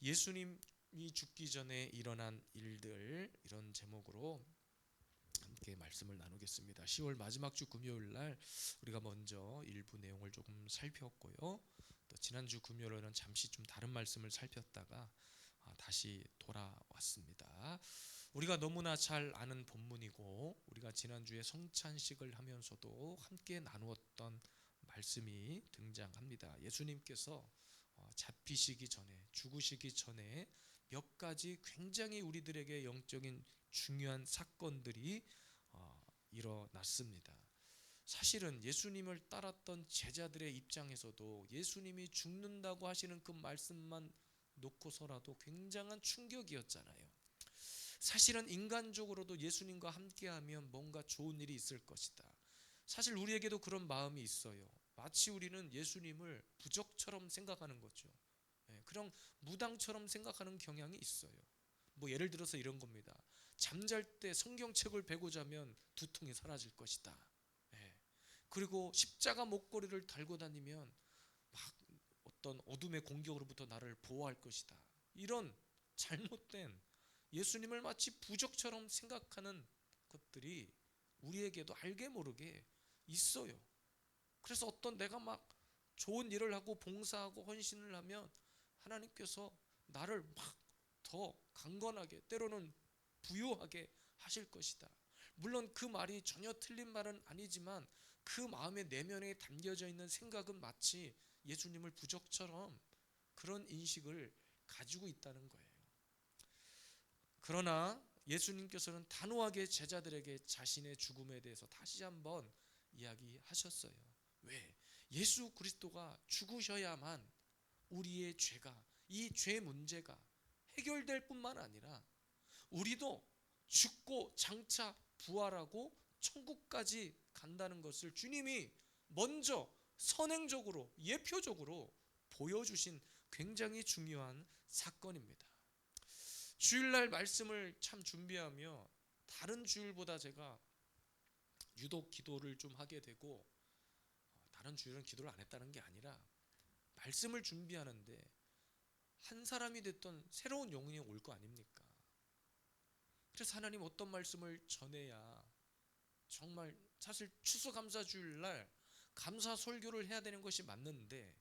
예수님이 죽기 전에 일어난 일들, 이런 제목으로 함께 말씀을 나누겠습니다. 10월 마지막 주 금요일 날 우리가 먼저 일부 내용을 조금 살폈고요. 또 지난주 금요일에는 잠시 좀 다른 말씀을 살폈다가 다시 돌아왔습니다. 우리가 너무나 잘 아는 본문이고 우리가 지난주에 성찬식을 하면서도 함께 나누었던 말씀이 등장합니다. 예수님께서 잡히시기 전에, 죽으시기 전에 몇 가지 굉장히 우리들에게 영적인 중요한 사건들이 일어났습니다. 사실은 예수님을 따랐던 제자들의 입장에서도 예수님이 죽는다고 하시는 그 말씀만 놓고서라도 굉장한 충격이었잖아요. 사실은 인간적으로도 예수님과 함께하면 뭔가 좋은 일이 있을 것이다. 사실 우리에게도 그런 마음이 있어요. 마치 우리는 예수님을 부적처럼 생각하는 거죠. 그냥 무당처럼 생각하는 경향이 있어요. 뭐 예를 들어서 이런 겁니다. 잠잘 때 성경책을 베고 자면 두통이 사라질 것이다. 그리고 십자가 목걸이를 달고 다니면 막 어떤 어둠의 공격으로부터 나를 보호할 것이다. 이런 잘못된 예수님을 마치 부적처럼 생각하는 것들이 우리에게도 알게 모르게 있어요. 그래서 어떤 내가 막 좋은 일을 하고 봉사하고 헌신을 하면 하나님께서 나를 막 더 강건하게, 때로는 부요하게 하실 것이다. 물론 그 말이 전혀 틀린 말은 아니지만 그 마음의 내면에 담겨져 있는 생각은 마치 예수님을 부적처럼 그런 인식을 가지고 있다는 거예요. 그러나 예수님께서는 단호하게 제자들에게 자신의 죽음에 대해서 다시 한번 이야기하셨어요. 왜? 예수 그리스도가 죽으셔야만 우리의 죄가, 이 죄 문제가 해결될 뿐만 아니라 우리도 죽고 장차 부활하고 천국까지 간다는 것을 주님이 먼저 선행적으로, 예표적으로 보여주신 굉장히 중요한 사건입니다. 주일날 말씀을 참 준비하며 다른 주일보다 제가 유독 기도를 좀 하게 되고, 다른 주일은 기도를 안 했다는 게 아니라 말씀을 준비하는데 한 사람이 됐던 새로운 영혼이 올 거 아닙니까? 그래서 하나님 어떤 말씀을 전해야, 정말 사실 추수감사주일날 감사 설교를 해야 되는 것이 맞는데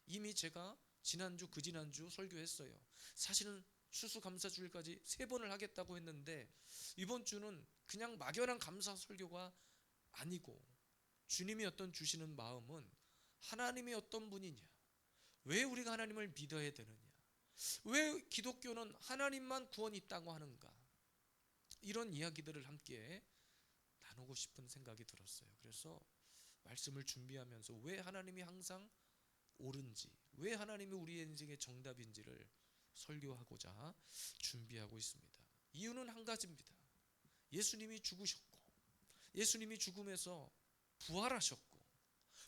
이미 제가 지난주 그 지난주 설교했어요. 사실은 추수감사주일까지 3번을 하겠다고 했는데 이번 주는 그냥 막연한 감사 설교가 아니고 주님이 어떤 주시는 마음은 하나님이 어떤 분이냐, 왜 우리가 하나님을 믿어야 되느냐, 왜 기독교는 하나님만 구원이 있다고 하는가, 이런 이야기들을 함께 나누고 싶은 생각이 들었어요. 그래서 말씀을 준비하면서 왜 하나님이 항상 옳은지, 왜 하나님이 우리의 인생의 정답인지를 설교하고자 준비하고 있습니다. 이유는 한 가지입니다. 예수님이 죽으셨고 예수님이 죽음에서 부활하셨고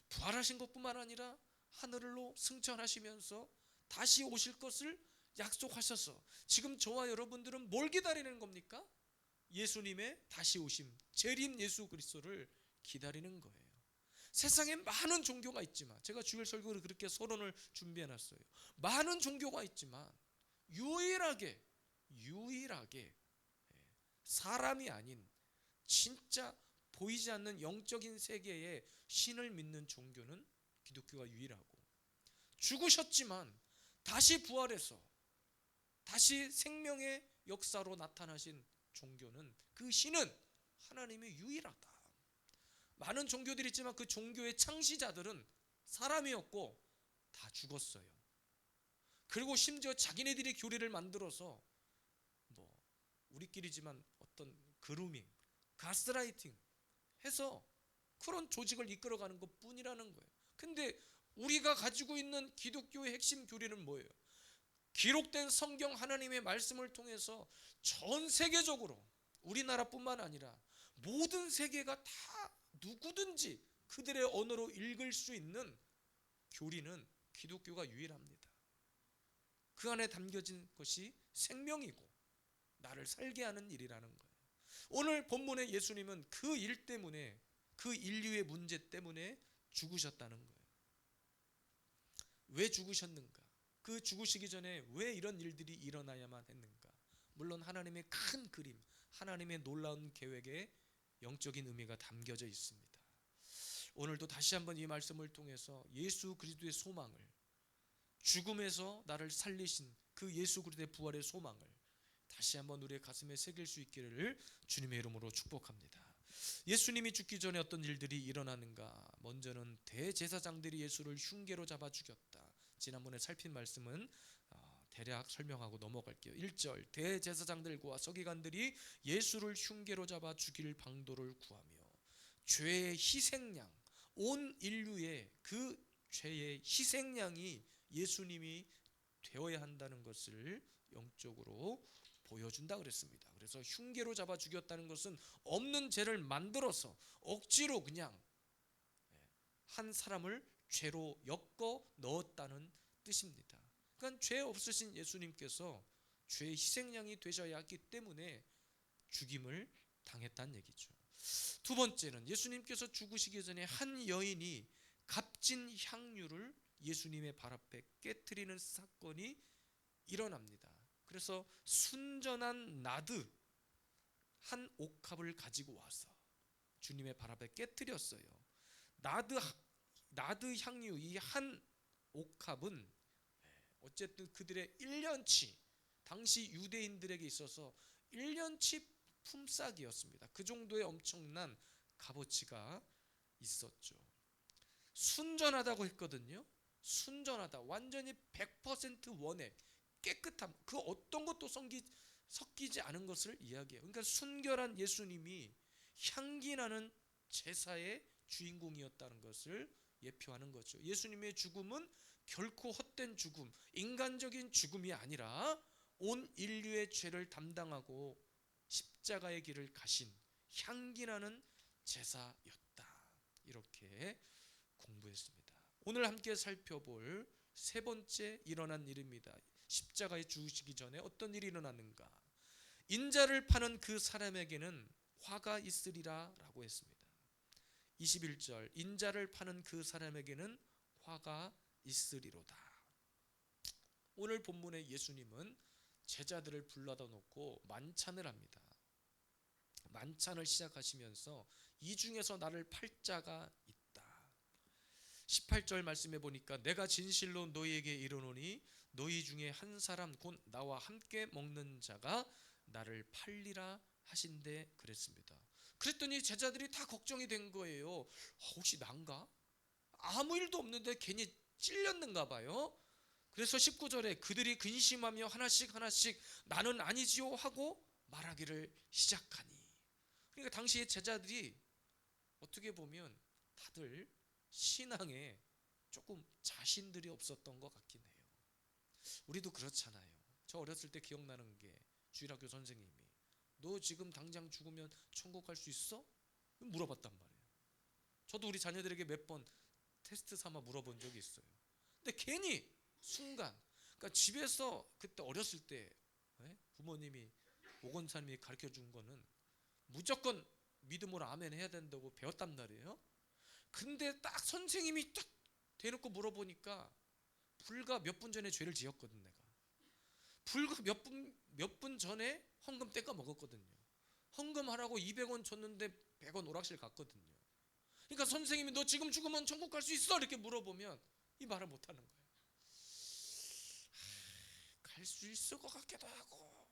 부활하신 것뿐만 아니라 하늘로 승천하시면서 다시 오실 것을 약속하셔서 지금 저와 여러분들은 뭘 기다리는 겁니까? 예수님의 다시 오심, 재림 예수 그리스도를 기다리는 거예요. 세상에 많은 종교가 있지만, 제가 주일 설교를 그렇게 서론을 준비해 놨어요. 많은 종교가 있지만 유일하게 사람이 아닌 진짜 보이지 않는 영적인 세계의 신을 믿는 종교는 기독교가 유일하고, 죽으셨지만 다시 부활해서 다시 생명의 역사로 나타나신 종교는, 그 신은 하나님이 유일하다. 많은 종교들이 있지만 그 종교의 창시자들은 사람이었고 다 죽었어요. 그리고 심지어 자기네들이 교리를 만들어서 뭐 우리끼리지만 어떤 그루밍, 가스라이팅 해서 그런 조직을 이끌어가는 것 뿐이라는 거예요. 근데 우리가 가지고 있는 기독교의 핵심 교리는 뭐예요? 기록된 성경 하나님의 말씀을 통해서 전 세계적으로, 우리나라뿐만 아니라 모든 세계가 다 누구든지 그들의 언어로 읽을 수 있는 교리는 기독교가 유일합니다. 그 안에 담겨진 것이 생명이고 나를 살게 하는 일이라는 거예요. 오늘 본문의 예수님은 그 일 때문에, 그 인류의 문제 때문에 죽으셨다는 거예요. 왜 죽으셨는가? 그 죽으시기 전에 왜 이런 일들이 일어나야만 했는가? 물론 하나님의 큰 그림, 하나님의 놀라운 계획에 영적인 의미가 담겨져 있습니다. 오늘도 다시 한번 이 말씀을 통해서 예수 그리스도의 소망을, 죽음에서 나를 살리신 그 예수 그리스도의 부활의 소망을 다시 한번 우리의 가슴에 새길 수 있기를 주님의 이름으로 축복합니다. 예수님이 죽기 전에 어떤 일들이 일어나는가? 먼저는 대제사장들이 예수를 흉계로 잡아 죽였다. 지난번에 살핀 말씀은 대략 설명하고 넘어갈게요. 1절, 대제사장들과 서기관들이 예수를 흉계로 잡아 죽일 방도를 구하며 죄의 희생양, 온 인류의 그 죄의 희생양이 예수님이 되어야 한다는 것을 영적으로 보여준다 그랬습니다. 그래서 흉계로 잡아 죽였다는 것은 없는 죄를 만들어서 억지로 그냥 한 사람을 죄로 엮어 넣었다는 뜻입니다. 그러니까 죄 없으신 예수님께서 죄의 희생양이 되셔야 했기 때문에 죽임을 당했다는 얘기죠. 두 번째는 예수님께서 죽으시기 전에 한 여인이 값진 향유를 예수님의 발 앞에 깨트리는 사건이 일어납니다. 그래서 순전한 나드 한 옥합을 가지고 와서 주님의 발 앞에 깨트렸어요. 나드 향유 이 한 옥합은 어쨌든 그들의 1년치, 당시 유대인들에게 있어서 1년치 품삯이었습니다. 그 정도의 엄청난 값어치가 있었죠. 순전하다고 했거든요. 순전하다, 완전히 100% 원액, 깨끗함, 그 어떤 것도 섞이지 않은 것을 이야기해요. 그러니까 순결한 예수님이 향기나는 제사의 주인공이었다는 것을 예표하는 거죠. 예수님의 죽음은 결코 헛된 죽음, 인간적인 죽음이 아니라 온 인류의 죄를 담당하고 십자가의 길을 가신 향기나는 제사였다. 이렇게 공부했습니다. 오늘 함께 살펴볼 세 번째 일어난 일입니다. 십자가에 죽으시기 전에 어떤 일이 일어났는가? 인자를 파는 그 사람에게는 화가 있으리라 라고 했습니다. 21절, 인자를 파는 그 사람에게는 화가 있으리로다. 오늘 본문의 예수님은 제자들을 불러다 놓고 만찬을 합니다. 만찬을 시작하시면서 이 중에서 나를 팔 자가 있다. 18절 말씀해 보니까 내가 진실로 너희에게 이르노니 너희 중에 한 사람 곧 나와 함께 먹는 자가 나를 팔리라 하신대 그랬습니다. 그랬더니 제자들이 다 걱정이 된 거예요. 혹시 난가? 아무 일도 없는데 괜히 찔렸는가 봐요. 그래서 19절에 그들이 근심하며 하나씩 나는 아니지요 하고 말하기를 시작하니. 그러니까 당시에 제자들이 어떻게 보면 다들 신앙에 조금 자신들이 없었던 것 같긴 해요. 우리도 그렇잖아요. 저 어렸을 때 기억나는 게 주일학교 선생님이 너 지금 당장 죽으면 천국 갈 수 있어? 물어봤단 말이에요. 저도 우리 자녀들에게 몇 번 테스트 삼아 물어본 적이 있어요. 근데 괜히 순간, 그러니까 집에서 그때 어렸을 때 부모님이 오건사님이 가르쳐 준 거는 무조건 믿음으로 아멘 해야 된다고 배웠단 말이에요. 근데 딱 선생님이 딱 대놓고 물어보니까 불과 몇 분 전에 죄를 지었거든. 내가 불과 몇 분 전에 헌금 떼까 먹었거든요. 헌금하라고 200원 줬는데 100원 오락실 갔거든요. 그러니까 선생님이 너 지금 죽으면 천국 갈 수 있어? 이렇게 물어보면 이 말을 못하는 거예요. 갈 수 있을 것 같기도 하고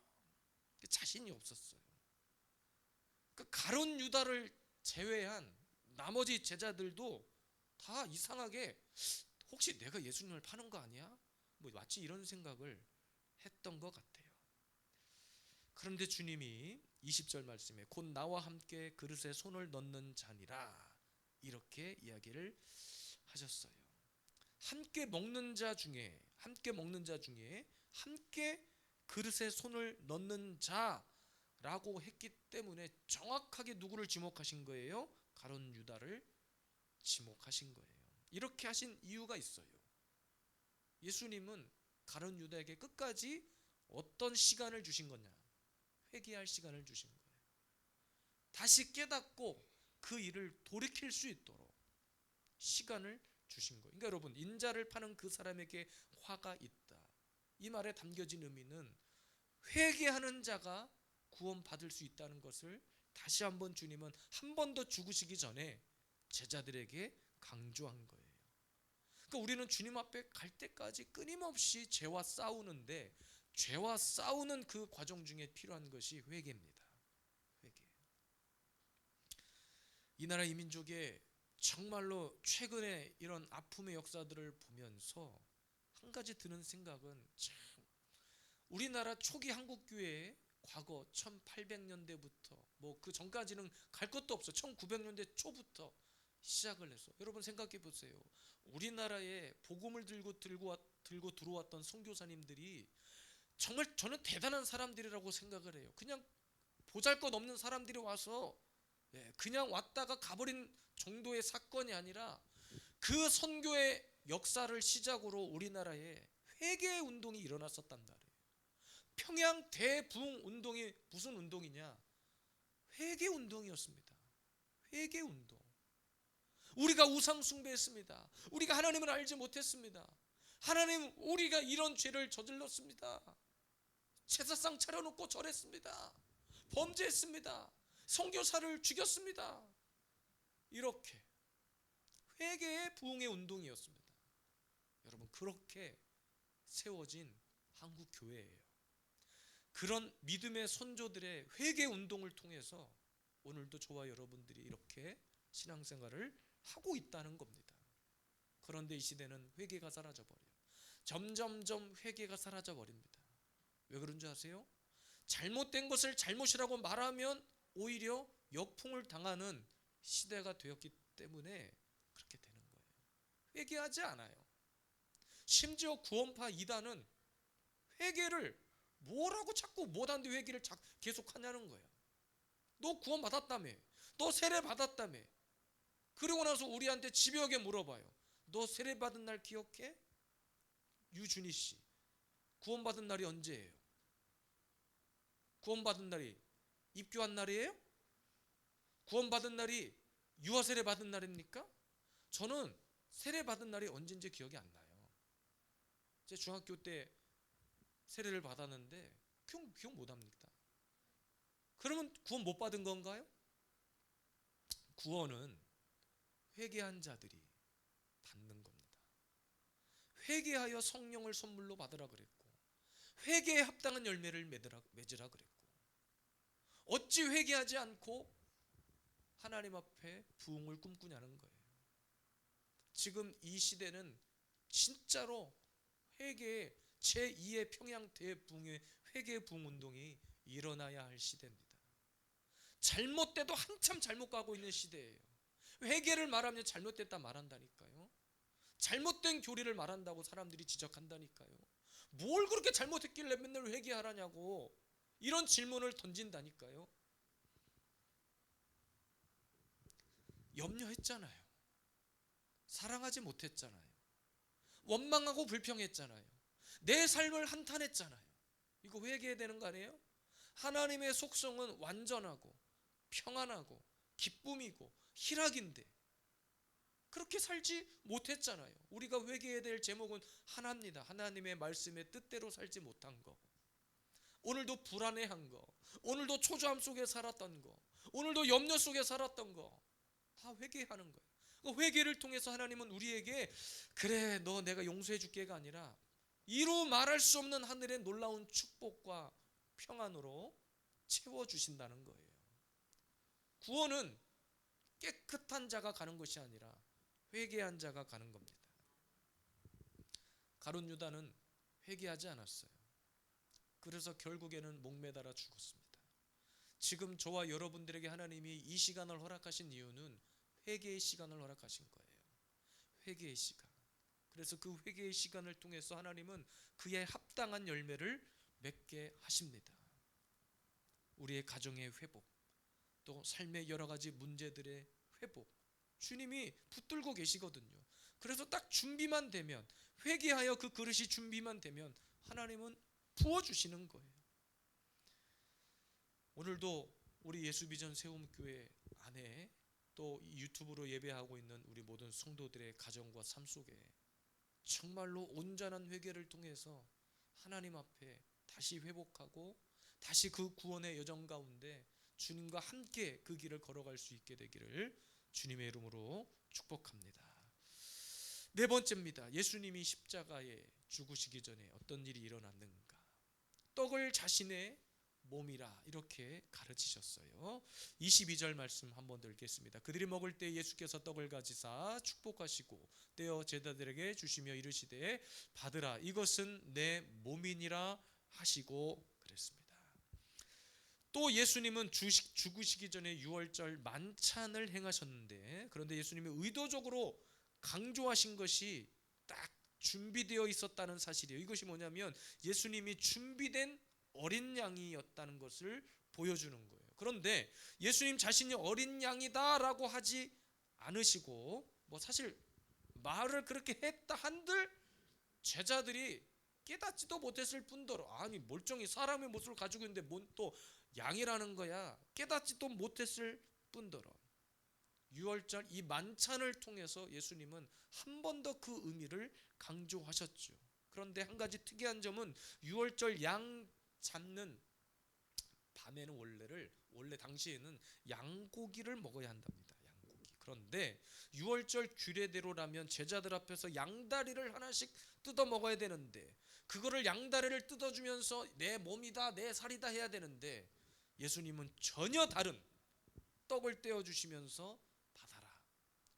자신이 없었어요. 그 가룟 유다를 제외한 나머지 제자들도 다 이상하게 혹시 내가 예수님을 파는 거 아니야? 뭐 마치 이런 생각을 했던 것 같아요. 그런데 주님이 20절 말씀에 곧 나와 함께 그릇에 손을 넣는 자니라 이렇게 이야기를 하셨어요. 함께 먹는 자 중에 함께 그릇에 손을 넣는 자라고 했기 때문에 정확하게 누구를 지목하신 거예요? 가룟 유다를 지목하신 거예요. 이렇게 하신 이유가 있어요. 예수님은 가룟 유다에게 끝까지 어떤 시간을 주신 거냐? 회개할 시간을 주신 거예요. 다시 깨닫고 그 일을 돌이킬 수 있도록 시간을 주신 거예요. 그러니까 여러분, 인자를 파는 그 사람에게 화가 있다. 이 말에 담겨진 의미는 회개하는 자가 구원받을 수 있다는 것을 다시 한번 주님은 한 번 더 죽으시기 전에 제자들에게 강조한 거예요. 그러니까 우리는 주님 앞에 갈 때까지 끊임없이 죄와 싸우는데, 죄와 싸우는 그 과정 중에 필요한 것이 회개입니다. 회개. 이 나라 이민족의 정말로 최근에 이런 아픔의 역사들을 보면서 한 가지 드는 생각은, 참 우리나라 초기 한국교회의 과거 1800년대부터 뭐 그 전까지는 갈 것도 없어. 1900년대 초부터 시작을 해서 여러분 생각해 보세요. 우리나라에 복음을 들고 들어왔던 선교사님들이 정말 저는 대단한 사람들이라고 생각을 해요. 그냥 보잘것없는 사람들이 와서 그냥 왔다가 가버린 정도의 사건이 아니라, 그 선교의 역사를 시작으로 우리나라에 회개 운동이 일어났었단 말이에요. 평양 대부흥 운동이 무슨 운동이냐? 회개 운동이었습니다. 회개 운동. 우리가 우상 숭배했습니다. 우리가 하나님을 알지 못했습니다. 하나님, 우리가 이런 죄를 저질렀습니다. 제사상 차려놓고 절했습니다. 범죄했습니다. 선교사를 죽였습니다. 이렇게 회개의 부흥의 운동이었습니다. 여러분, 그렇게 세워진 한국 교회예요. 그런 믿음의 선조들의 회개 운동을 통해서 오늘도 저와 여러분들이 이렇게 신앙생활을 하고 있다는 겁니다. 그런데 이 시대는 회개가 사라져버려요. 점점점 회개가 사라져버립니다. 왜 그런 줄 아세요? 잘못된 것을 잘못이라고 말하면 오히려 역풍을 당하는 시대가 되었기 때문에 그렇게 되는 거예요. 회개하지 않아요. 심지어 구원파 이단은 회개를 뭐라고 자꾸 못하는데 회개를 계속 하냐는 거예요. 너 구원 받았다며, 너 세례 받았다며. 그러고 나서 우리한테 집요하게 물어봐요. 너 세례 받은 날 기억해? 유준희 씨, 구원 받은 날이 언제예요? 구원 받은 날이 입교한 날이에요? 구원 받은 날이 유아 세례 받은 날입니까? 저는 세례 받은 날이 언제인지 기억이 안 나요. 제 중학교 때 세례를 받았는데 기억 못 합니다. 그러면 구원 못 받은 건가요? 구원은 회개한 자들이 받는 겁니다. 회개하여 성령을 선물로 받으라 그랬고, 회개에 합당한 열매를 맺으라 그랬고, 어찌 회개하지 않고 하나님 앞에 부흥을 꿈꾸냐는 거예요. 지금 이 시대는 진짜로 회개의 제2의 평양 대부흥의 회개 부흥 운동이 일어나야 할 시대입니다. 잘못돼도 한참 잘못 가고 있는 시대예요. 회개를 말하면 잘못됐다 말한다니까요. 잘못된 교리를 말한다고 사람들이 지적한다니까요. 뭘 그렇게 잘못했길래 맨날 회개하라냐고 이런 질문을 던진다니까요. 염려했잖아요. 사랑하지 못했잖아요. 원망하고 불평했잖아요. 내 삶을 한탄했잖아요. 이거 회개해야 되는 거 아니에요? 하나님의 속성은 완전하고 평안하고 기쁨이고 희락인데 그렇게 살지 못했잖아요. 우리가 회개해야 될 제목은 하나입니다. 하나님의 말씀의 뜻대로 살지 못한 거, 오늘도 불안해한 거, 오늘도 초조함 속에 살았던 거, 오늘도 염려 속에 살았던 거 다 회개하는 거예요. 그 회개를 통해서 하나님은 우리에게 그래 너 내가 용서해 줄게가 아니라 이루 말할 수 없는 하늘의 놀라운 축복과 평안으로 채워주신다는 거예요. 구원은 깨끗한 자가 가는 것이 아니라 회개한 자가 가는 겁니다. 가룟 유다는 회개하지 않았어요. 그래서 결국에는 목매달아 죽었습니다. 지금 저와 여러분들에게 하나님이 이 시간을 허락하신 이유는 회개의 시간을 허락하신 거예요. 회개의 시간. 그래서 그 회개의 시간을 통해서 하나님은 그에 합당한 열매를 맺게 하십니다. 우리의 가정의 회복, 또 삶의 여러 가지 문제들의 회복, 주님이 붙들고 계시거든요. 그래서 딱 준비만 되면, 회개하여 그 그릇이 준비만 되면 하나님은 부어주시는 거예요. 오늘도 우리 예수비전 세움교회 안에 또 유튜브로 예배하고 있는 우리 모든 성도들의 가정과 삶 속에 정말로 온전한 회개를 통해서 하나님 앞에 다시 회복하고 다시 그 구원의 여정 가운데 주님과 함께 그 길을 걸어갈 수 있게 되기를 주님의 이름으로 축복합니다. 네 번째입니다. 예수님이 십자가에 죽으시기 전에 어떤 일이 일어났는가? 떡을 자신의 몸이라 이렇게 가르치셨어요. 22절 말씀 한번 더 읽겠습니다. 그들이 먹을 때 예수께서 떡을 가지사 축복하시고 떼어 제자들에게 주시며 이르시되 받으라 이것은 내 몸이니라 하시고 그랬습니다. 또 예수님은 죽으시기 전에 유월절 만찬을 행하셨는데, 그런데 예수님이 의도적으로 강조하신 것이 딱 준비되어 있었다는 사실이에요. 이것이 뭐냐면 예수님이 준비된 어린 양이었다는 것을 보여주는 거예요. 그런데 예수님 자신이 어린 양이다라고 하지 않으시고, 사실 말을 그렇게 했다 한들 제자들이 깨닫지도 못했을 뿐더러, 아니 멀쩡히 사람의 모습을 가지고 있는데 뭔 또 양이라는 거야, 깨닫지도 못했을 뿐더러 유월절 이 만찬을 통해서 예수님은 한 번 더 그 의미를 강조하셨죠. 그런데 한 가지 특이한 점은 유월절 양 잡는 밤에는 원래 당시에는 양고기를 먹어야 한답니다. 양고기. 그런데 유월절 규례대로라면 제자들 앞에서 양다리를 하나씩 뜯어 먹어야 되는데, 그거를 양다리를 뜯어주면서 내 몸이다 내 살이다 해야 되는데, 예수님은 전혀 다른 떡을 떼어주시면서 받아라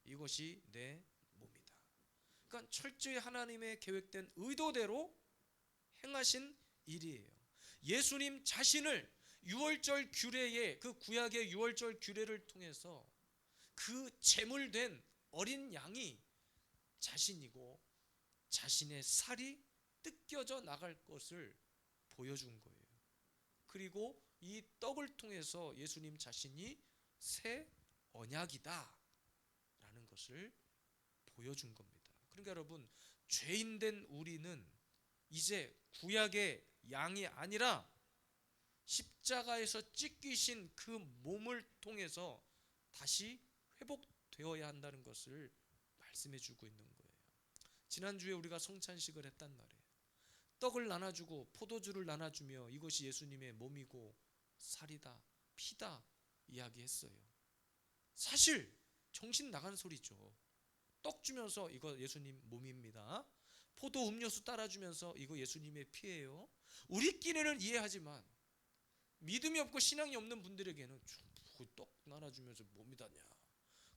이것이 내 몸이다. 그러니까 철저히 하나님의 계획된 의도대로 행하신 일이에요. 예수님 자신을 유월절 규례의 그 구약의 유월절 규례를 통해서 그 제물된 어린 양이 자신이고 자신의 살이 뜯겨져 나갈 것을 보여준 거예요. 그리고 이 떡을 통해서 예수님 자신이 새 언약이다 라는 것을 보여준 겁니다. 그러니까 여러분, 죄인된 우리는 이제 구약의 양이 아니라 십자가에서 찢기신 그 몸을 통해서 다시 회복되어야 한다는 것을 말씀해 주고 있는 거예요. 지난주에 우리가 성찬식을 했단 말이에요. 떡을 나눠주고 포도주를 나눠주며 이것이 예수님의 몸이고 살이다 피다 이야기했어요. 사실 정신 나간 소리죠. 떡 주면서 이거 예수님 몸입니다. 포도 음료수 따라주면서 이거 예수님의 피예요. 우리끼리는 이해하지만 믿음이 없고 신앙이 없는 분들에게는 떡 나눠주면서 몸이다냐.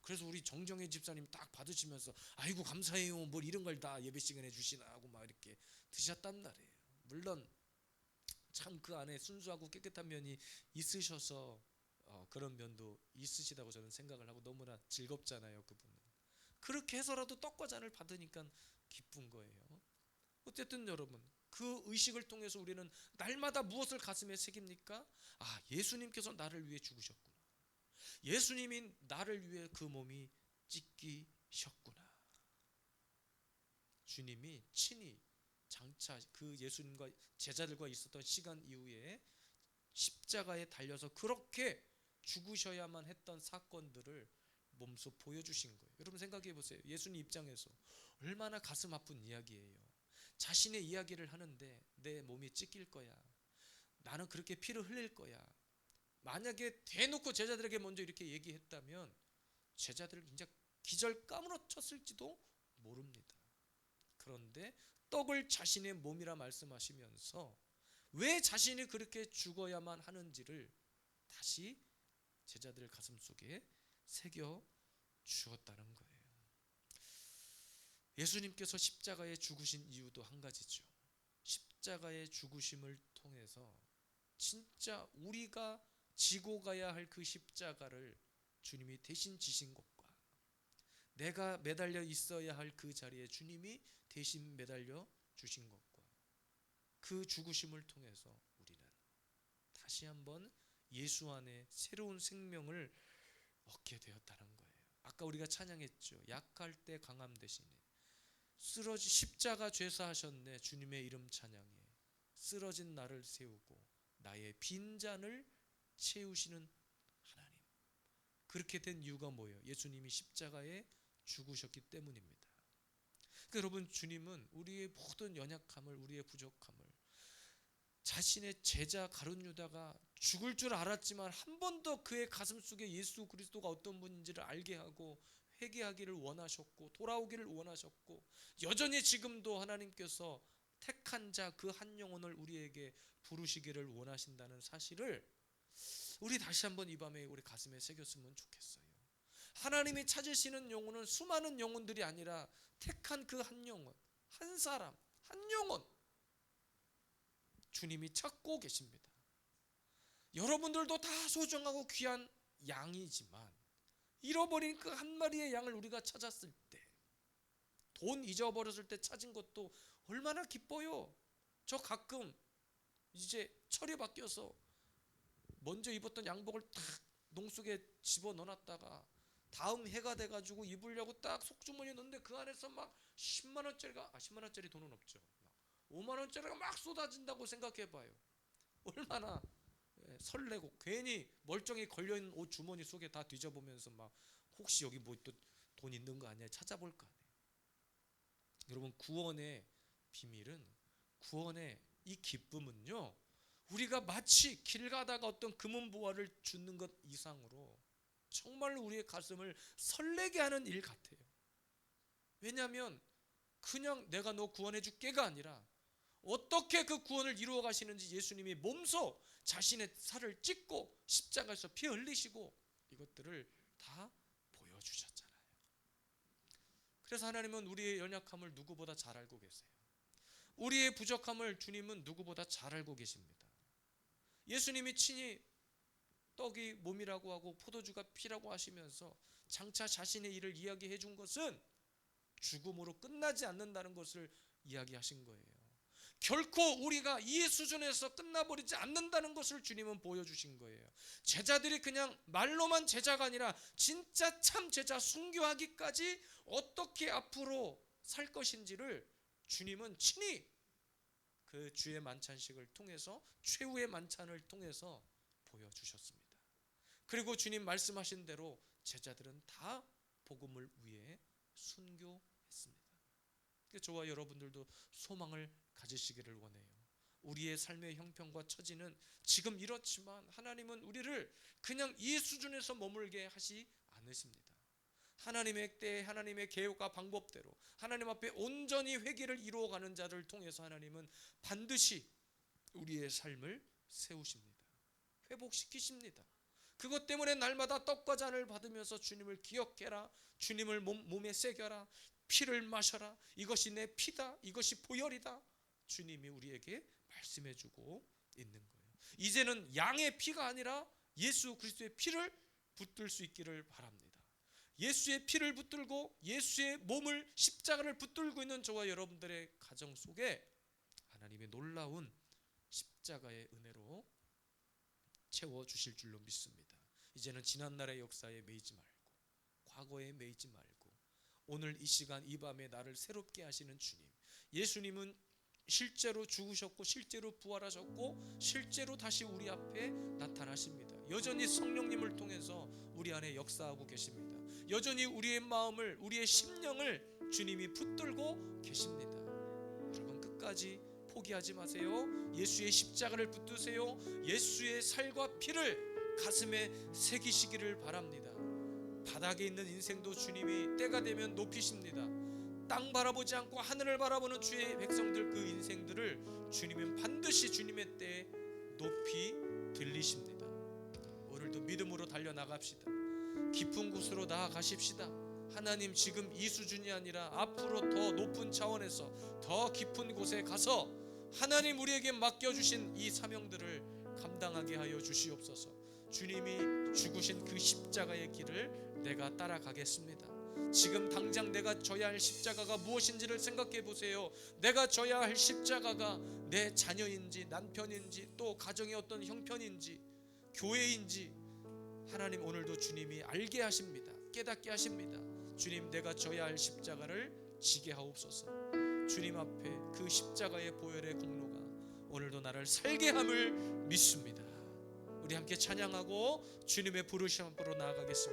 그래서 우리 정정혜 집사님 딱 받으시면서 아이고 감사해요 뭘 이런 걸 다 예배 시간에 주시나 하고 막 이렇게 드셨단 말이에요. 물론 참 그 안에 순수하고 깨끗한 면이 있으셔서 그런 면도 있으시다고 저는 생각을 하고 너무나 즐겁잖아요. 그분은 그렇게 해서라도 떡과 잔을 받으니까 기쁜 거예요. 어쨌든 여러분, 그 의식을 통해서 우리는 날마다 무엇을 가슴에 새깁니까? 아, 예수님께서 나를 위해 죽으셨구나. 예수님이 나를 위해 그 몸이 찢기셨구나. 주님이 친히 장차 그 예수님과 제자들과 있었던 시간 이후에 십자가에 달려서 그렇게 죽으셔야만 했던 사건들을 몸소 보여주신 거예요. 여러분 생각해 보세요. 예수님 입장에서 얼마나 가슴 아픈 이야기예요. 자신의 이야기를 하는데 내 몸이 찢길 거야. 나는 그렇게 피를 흘릴 거야. 만약에 대놓고 제자들에게 먼저 이렇게 얘기했다면 제자들을 진짜 기절 까무러쳤을지도 모릅니다. 그런데 떡을 자신의 몸이라 말씀하시면서 왜 자신이 그렇게 죽어야만 하는지를 다시 제자들 가슴 속에 새겨 주었다는 거예요. 예수님께서 십자가에 죽으신 이유도 한 가지죠. 십자가의 죽으심을 통해서 진짜 우리가 지고 가야 할 그 십자가를 주님이 대신 지신 것과 내가 매달려 있어야 할 그 자리에 주님이 대신 매달려 주신 것과 그 죽으심을 통해서 우리는 다시 한번 예수 안에 새로운 생명을 얻게 되었다는 거예요. 아까 우리가 찬양했죠. 약할 때 강함 대신에 쓰러지 십자가 죄사하셨네 주님의 이름 찬양해. 쓰러진 나를 세우고 나의 빈잔을 채우시는 하나님. 그렇게 된 이유가 뭐예요? 예수님이 십자가에 죽으셨기 때문입니다. 그러니까 여러분, 주님은 우리의 모든 연약함을, 우리의 부족함을 자신의 제자 가룟 유다가 죽을 줄 알았지만 한 번 더 그의 가슴 속에 예수 그리스도가 어떤 분인지를 알게 하고 회개하기를 원하셨고 돌아오기를 원하셨고, 여전히 지금도 하나님께서 택한 자 그 한 영혼을 우리에게 부르시기를 원하신다는 사실을 우리 다시 한번 이 밤에 우리 가슴에 새겼으면 좋겠어요. 하나님이 찾으시는 영혼은 수많은 영혼들이 아니라 택한 그 한 영혼, 한 사람, 한 영혼 주님이 찾고 계십니다. 여러분들도 다 소중하고 귀한 양이지만 잃어버린 그 한 마리의 양을 우리가 찾았을 때, 돈 잊어버렸을 때 찾은 것도 얼마나 기뻐요. 저 가끔 이제 철이 바뀌어서 먼저 입었던 양복을 딱 농속에 집어넣어놨다가 다음 해가 돼가지고 입으려고 딱 속주머니에 넣는데 그 안에서 막 10만원짜리 돈은 없죠. 5만원짜리가 막 쏟아진다고 생각해봐요. 얼마나 설레고, 괜히 멀쩡히 걸려있는 옷 주머니 속에 다 뒤져보면서 막 혹시 여기 뭐 또 돈 있는 거 아니야 찾아볼 거 아니에요. 여러분, 구원의 비밀은, 구원의 이 기쁨은요, 우리가 마치 길 가다가 어떤 금은보화를 주는 것 이상으로 정말로 우리의 가슴을 설레게 하는 일 같아요. 왜냐하면 그냥 내가 너 구원해 줄게가 아니라 어떻게 그 구원을 이루어 가시는지 예수님이 몸소 자신의 살을 찢고 십자가에서 피 흘리시고 이것들을 다 보여주셨잖아요. 그래서 하나님은 우리의 연약함을 누구보다 잘 알고 계세요. 우리의 부족함을 주님은 누구보다 잘 알고 계십니다. 예수님이 친히 떡이 몸이라고 하고 포도주가 피라고 하시면서 장차 자신의 일을 이야기해 준 것은 죽음으로 끝나지 않는다는 것을 이야기하신 거예요. 결코 우리가 이 수준에서 끝나버리지 않는다는 것을 주님은 보여주신 거예요. 제자들이 그냥 말로만 제자가 아니라 진짜 참 제자, 순교하기까지 어떻게 앞으로 살 것인지를 주님은 친히 그 주의 만찬식을 통해서, 최후의 만찬을 통해서 보여주셨습니다. 그리고 주님 말씀하신 대로 제자들은 다 복음을 위해 순교했습니다. 저와 여러분들도 소망을 가지시기를 원해요. 우리의 삶의 형편과 처지는 지금 이렇지만 하나님은 우리를 그냥 이 수준에서 머물게 하시 않으십니다. 하나님의 때, 하나님의 계획과 방법대로 하나님 앞에 온전히 회개를 이루어가는 자를 통해서 하나님은 반드시 우리의 삶을 세우십니다. 회복시키십니다. 그것 때문에 날마다 떡과 잔을 받으면서 주님을 기억해라, 주님을 몸에 새겨라, 피를 마셔라, 이것이 내 피다, 이것이 보혈이다, 주님이 우리에게 말씀해주고 있는 거예요. 이제는 양의 피가 아니라 예수 그리스도의 피를 붙들 수 있기를 바랍니다. 예수의 피를 붙들고 예수의 몸을, 십자가를 붙들고 있는 저와 여러분들의 가정 속에 하나님의 놀라운 십자가의 은혜로 채워주실 줄로 믿습니다. 이제는 지난날의 역사에 매이지 말고, 과거에 매이지 말고, 오늘 이 시간 이 밤에 나를 새롭게 하시는 주님, 예수님은 실제로 죽으셨고 실제로 부활하셨고 실제로 다시 우리 앞에 나타나십니다. 여전히 성령님을 통해서 우리 안에 역사하고 계십니다. 여전히 우리의 마음을, 우리의 심령을 주님이 붙들고 계십니다. 여러분, 끝까지 포기하지 마세요. 예수의 십자가를 붙드세요. 예수의 살과 피를 가슴에 새기시기를 바랍니다. 바닥에 있는 인생도 주님이 때가 되면 높이십니다. 땅 바라보지 않고 하늘을 바라보는 주의 백성들, 그 인생들을 주님은 반드시 주님의 때에 높이 들리십니다. 오늘도 믿음으로 달려나갑시다. 깊은 곳으로 나아가십시다. 하나님, 지금 이 수준이 아니라 앞으로 더 높은 차원에서 더 깊은 곳에 가서 하나님 우리에게 맡겨주신 이 사명들을 감당하게 하여 주시옵소서. 주님이 죽으신 그 십자가의 길을 내가 따라가겠습니다. 지금 당장 내가 져야 할 십자가가 무엇인지를 생각해 보세요. 내가 져야 할 십자가가 내 자녀인지, 남편인지, 또 가정의 어떤 형편인지, 교회인지, 하나님 오늘도 주님이 알게 하십니다. 깨닫게 하십니다. 주님, 내가 져야 할 십자가를 지게 하옵소서. 주님 앞에 그 십자가의 보혈의 공로가 오늘도 나를 살게 함을 믿습니다. 우리 함께 찬양하고 주님의 부르심 앞으로 나아가겠습니다.